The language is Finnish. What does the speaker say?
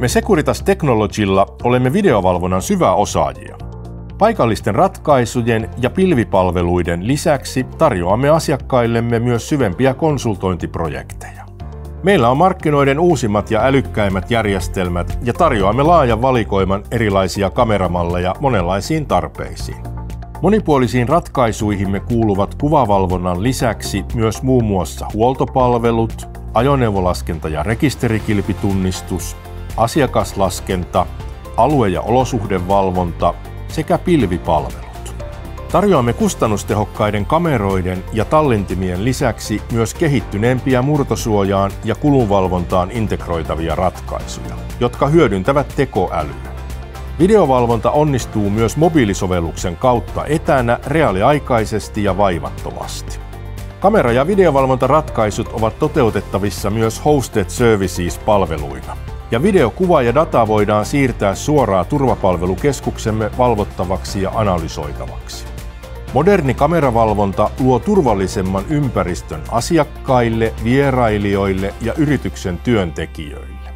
Me Securitas Technologylla olemme videovalvonnan syväosaajia. Paikallisten ratkaisujen ja pilvipalveluiden lisäksi tarjoamme asiakkaillemme myös syvempiä konsultointiprojekteja. Meillä on markkinoiden uusimmat ja älykkäimmät järjestelmät ja tarjoamme laajan valikoiman erilaisia kameramalleja monenlaisiin tarpeisiin. Monipuolisiin ratkaisuihimme kuuluvat kuvavalvonnan lisäksi myös muun muassa huoltopalvelut, ajoneuvolaskenta ja rekisterikilpitunnistus, asiakaslaskenta, alue- ja olosuhdevalvonta sekä pilvipalvelut. Tarjoamme kustannustehokkaiden kameroiden ja tallentimien lisäksi myös kehittyneempiä murtosuojaan ja kulunvalvontaan integroitavia ratkaisuja, jotka hyödyntävät tekoälyä. Videovalvonta onnistuu myös mobiilisovelluksen kautta etänä reaaliaikaisesti ja vaivattomasti. Kamera- ja videovalvontaratkaisut ovat toteutettavissa myös Hosted Services-palveluina. Ja videokuva ja data voidaan siirtää suoraan turvapalvelukeskuksemme valvottavaksi ja analysoitavaksi. Moderni kameravalvonta luo turvallisemman ympäristön asiakkaille, vierailijoille ja yrityksen työntekijöille.